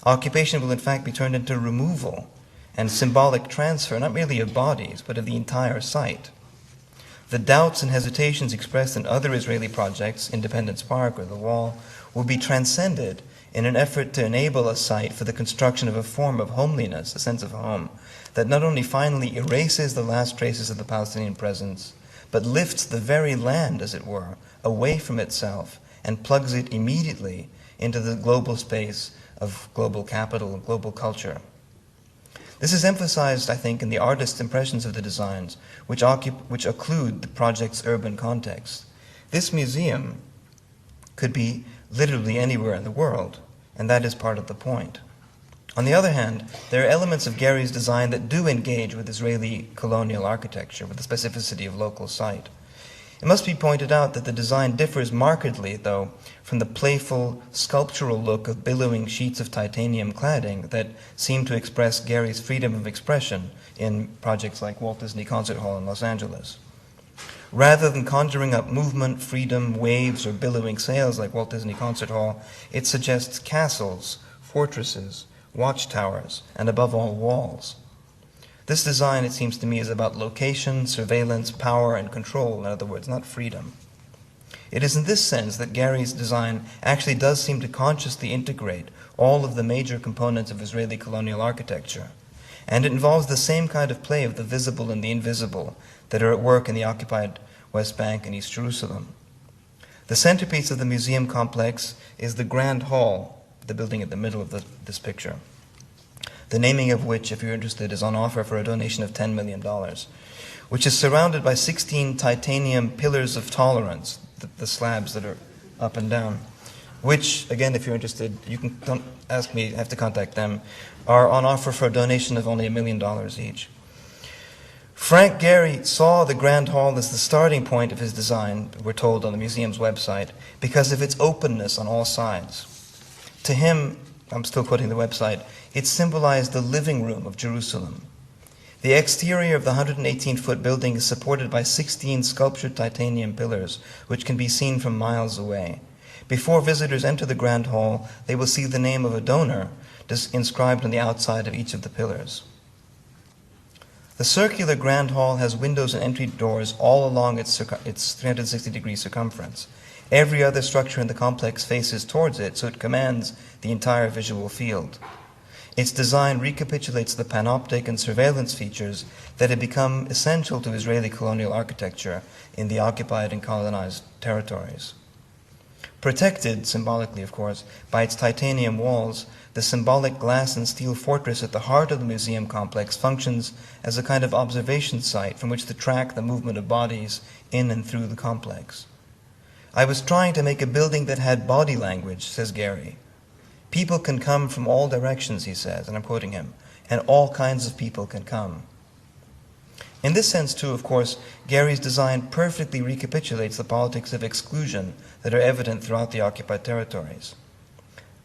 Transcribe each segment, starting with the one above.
Occupation will in fact be turned into removal and symbolic transfer, not merely of bodies, but of the entire site. The doubts and hesitations expressed in other Israeli projects, Independence Park or the Wall, will be transcended in an effort to enable a site for the construction of a form of homeliness, a sense of home, that not only finally erases the last traces of the Palestinian presence, but lifts the very land, as it were, away from itself and plugs it immediately into the global space of global capital and global culture. This is emphasized, I think, in the artist's impressions of the designs, which occlude the project's urban context. This museum could be literally anywhere in the world, and that is part of the point. On the other hand, there are elements of Gary's design that do engage with Israeli colonial architecture, with the specificity of local site. It must be pointed out that the design differs markedly, though, from the playful, sculptural look of billowing sheets of titanium cladding that seem to express Gary's freedom of expression in projects like Walt Disney Concert Hall in Los Angeles. Rather than conjuring up movement, freedom, waves, or billowing sails like Walt Disney Concert Hall, it suggests castles, fortresses, watchtowers, and above all, walls. This design, it seems to me, is about location, surveillance, power, and control, in other words, not freedom. It is in this sense that Gary's design actually does seem to consciously integrate all of the major components of Israeli colonial architecture, and it involves the same kind of play of the visible and the invisible that are at work in the occupied West Bank and East Jerusalem. The centerpiece of the museum complex is the Grand Hall, the building at the middle of this picture, the naming of which, if you're interested, is on offer for a donation of $10 million, which is surrounded by 16 titanium pillars of tolerance, the slabs that are up and down, which, again, if you're interested, don't ask me, I have to contact them, are on offer for a donation of only $1 million each. Frank Gehry saw the Grand Hall as the starting point of his design, we're told on the museum's website, because of its openness on all sides. To him, I'm still quoting the website, it symbolized the living room of Jerusalem. The exterior of the 118-foot building is supported by 16 sculptured titanium pillars, which can be seen from miles away. Before visitors enter the Grand Hall, they will see the name of a donor inscribed on the outside of each of the pillars. The circular Grand Hall has windows and entry doors all along its 360-degree circumference. Every other structure in the complex faces towards it, so it commands the entire visual field. Its design recapitulates the panoptic and surveillance features that had become essential to Israeli colonial architecture in the occupied and colonized territories. Protected, symbolically of course, by its titanium walls, the symbolic glass and steel fortress at the heart of the museum complex functions as a kind of observation site from which to track the movement of bodies in and through the complex. I was trying to make a building that had body language, says Gehry. People can come from all directions, he says, and I'm quoting him, and all kinds of people can come. In this sense, too, of course, Gehry's design perfectly recapitulates the politics of exclusion that are evident throughout the occupied territories.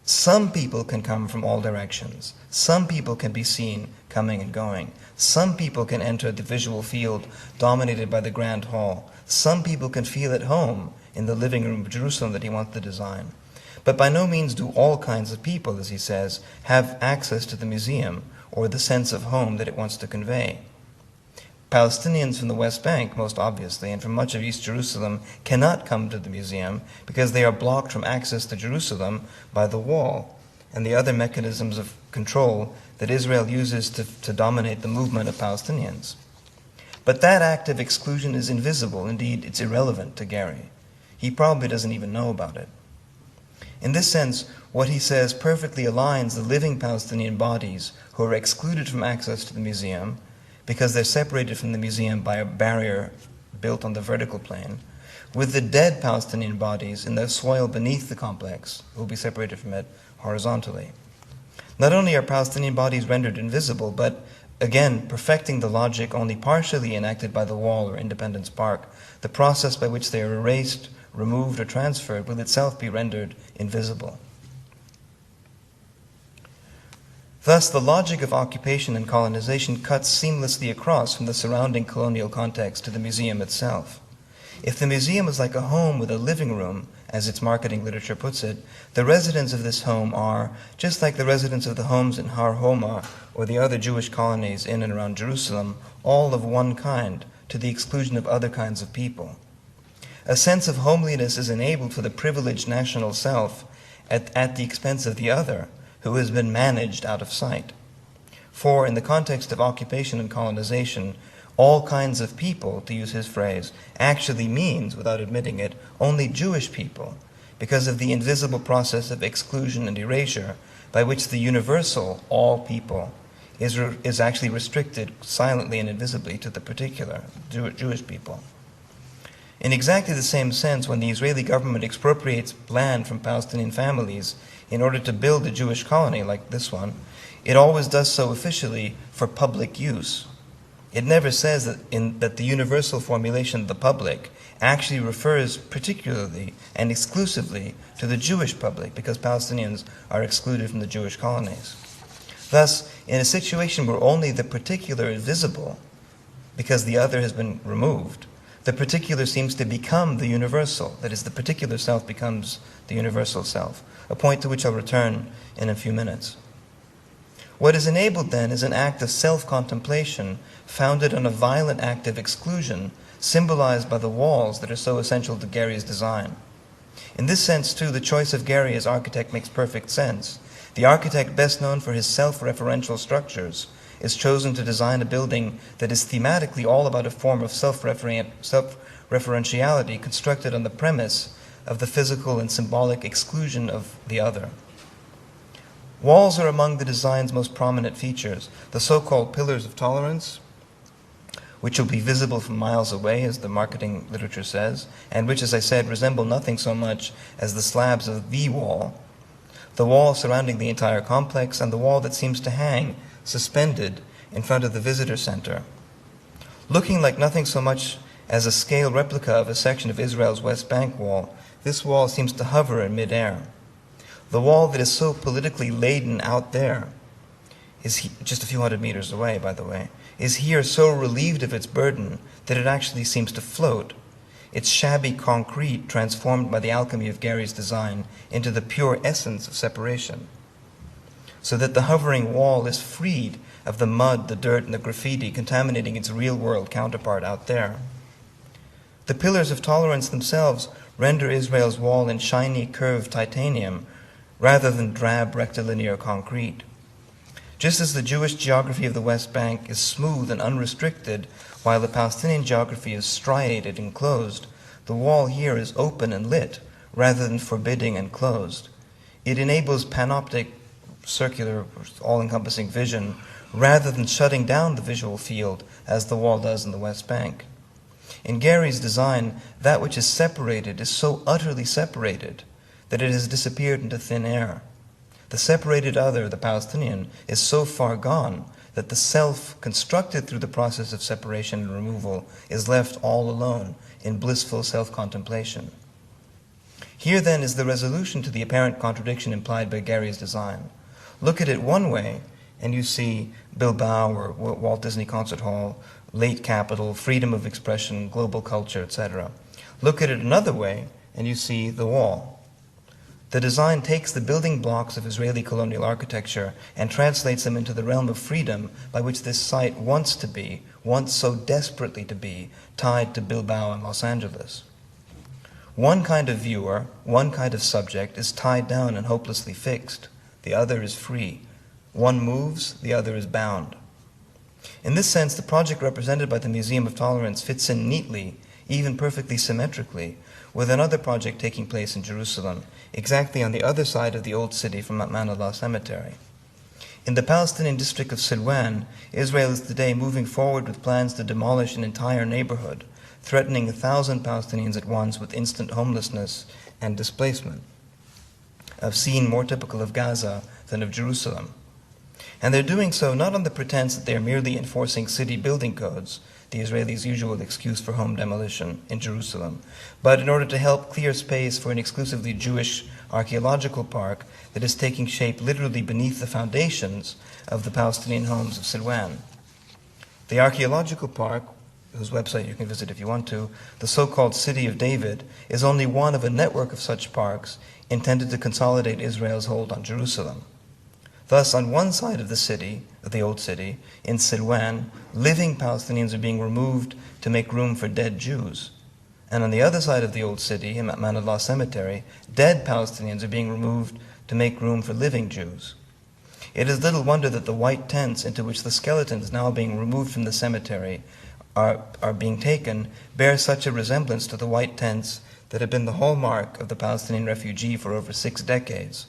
Some people can come from all directions. Some people can be seen coming and going. Some people can enter the visual field dominated by the Grand Hall. Some people can feel at home in the living room of Jerusalem that he wants to design. But by no means do all kinds of people, as he says, have access to the museum or the sense of home that it wants to convey. Palestinians from the West Bank, most obviously, and from much of East Jerusalem, cannot come to the museum because they are blocked from access to Jerusalem by the wall and the other mechanisms of control that Israel uses to dominate the movement of Palestinians. But that act of exclusion is invisible. Indeed, it's irrelevant to Gehry. He probably doesn't even know about it. In this sense, what he says perfectly aligns the living Palestinian bodies who are excluded from access to the museum because they're separated from the museum by a barrier built on the vertical plane, with the dead Palestinian bodies in the soil beneath the complex, who will be separated from it horizontally. Not only are Palestinian bodies rendered invisible, but again, perfecting the logic only partially enacted by the Wall or Independence Park, the process by which they are erased, removed, or transferred will itself be rendered invisible. Thus, the logic of occupation and colonization cuts seamlessly across from the surrounding colonial context to the museum itself. If the museum is like a home with a living room, as its marketing literature puts it, the residents of this home are, just like the residents of the homes in Har Homa or the other Jewish colonies in and around Jerusalem, all of one kind, to the exclusion of other kinds of people. A sense of homeliness is enabled for the privileged national self at the expense of the other, who has been managed out of sight. For, in the context of occupation and colonization, all kinds of people, to use his phrase, actually means, without admitting it, only Jewish people, because of the invisible process of exclusion and erasure by which the universal, all people, is actually restricted silently and invisibly to the particular, Jewish people. In exactly the same sense, when the Israeli government expropriates land from Palestinian families in order to build a Jewish colony like this one, it always does so officially for public use. It never says that the universal formulation of the public actually refers particularly and exclusively to the Jewish public, because Palestinians are excluded from the Jewish colonies. Thus, in a situation where only the particular is visible, because the other has been removed, the particular seems to become the universal. That is, the particular self becomes the universal self, a point to which I'll return in a few minutes. What is enabled then is an act of self-contemplation founded on a violent act of exclusion, symbolized by the walls that are so essential to Carey's design. In this sense, too, the choice of Carey as architect makes perfect sense. The architect best known for his self-referential structures is chosen to design a building that is thematically all about a form of self-referentiality constructed on the premise of the physical and symbolic exclusion of the other. Walls are among the design's most prominent features. The so-called pillars of tolerance, which will be visible from miles away, as the marketing literature says, and which, as I said, resemble nothing so much as the slabs of the wall surrounding the entire complex, and the wall that seems to hang suspended in front of the visitor center. Looking like nothing so much as a scale replica of a section of Israel's West Bank wall, this wall seems to hover in midair. The wall that is so politically laden out there is just a few hundred meters away, by the way, is here so relieved of its burden that it actually seems to float, its shabby concrete transformed by the alchemy of Carey's design into the pure essence of separation, so that the hovering wall is freed of the mud, the dirt, and the graffiti contaminating its real-world counterpart out there. The pillars of tolerance themselves render Israel's wall in shiny, curved titanium rather than drab rectilinear concrete. Just as the Jewish geography of the West Bank is smooth and unrestricted, while the Palestinian geography is striated and closed, the wall here is open and lit, rather than forbidding and closed. It enables panoptic, circular, all-encompassing vision, rather than shutting down the visual field, as the wall does in the West Bank. In Carey's design, that which is separated is so utterly separated that it has disappeared into thin air. The separated other, the Palestinian, is so far gone that the self, constructed through the process of separation and removal, is left all alone in blissful self-contemplation. Here, then, is the resolution to the apparent contradiction implied by Carey's design. Look at it one way, and you see Bilbao or Walt Disney Concert Hall, late capital, freedom of expression, global culture, etc. Look at it another way, and you see the wall. The design takes the building blocks of Israeli colonial architecture and translates them into the realm of freedom by which this site wants to be, wants so desperately to be, tied to Bilbao and Los Angeles. One kind of viewer, one kind of subject is tied down and hopelessly fixed. The other is free. One moves, the other is bound. In this sense, the project represented by the Museum of Tolerance fits in neatly, even perfectly symmetrically, with another project taking place in Jerusalem, exactly on the other side of the old city from Ma'manallah Cemetery. In the Palestinian district of Silwan, Israel is today moving forward with plans to demolish an entire neighborhood, threatening 1,000 Palestinians at once with instant homelessness and displacement, a scene more typical of Gaza than of Jerusalem. And they're doing so not on the pretense that they're merely enforcing city building codes, the Israelis' usual excuse for home demolition in Jerusalem, but in order to help clear space for an exclusively Jewish archaeological park that is taking shape literally beneath the foundations of the Palestinian homes of Silwan. The archaeological park, whose website you can visit if you want to, the so-called City of David is only one of a network of such parks intended to consolidate Israel's hold on Jerusalem. Thus, on one side of the city, the old city, in Silwan, living Palestinians are being removed to make room for dead Jews. And on the other side of the old city, in Manallah Cemetery, dead Palestinians are being removed to make room for living Jews. It is little wonder that the white tents into which the skeletons now being removed from the cemetery are being taken bear such a resemblance to the white tents that have been the hallmark of the Palestinian refugee for over 6 decades.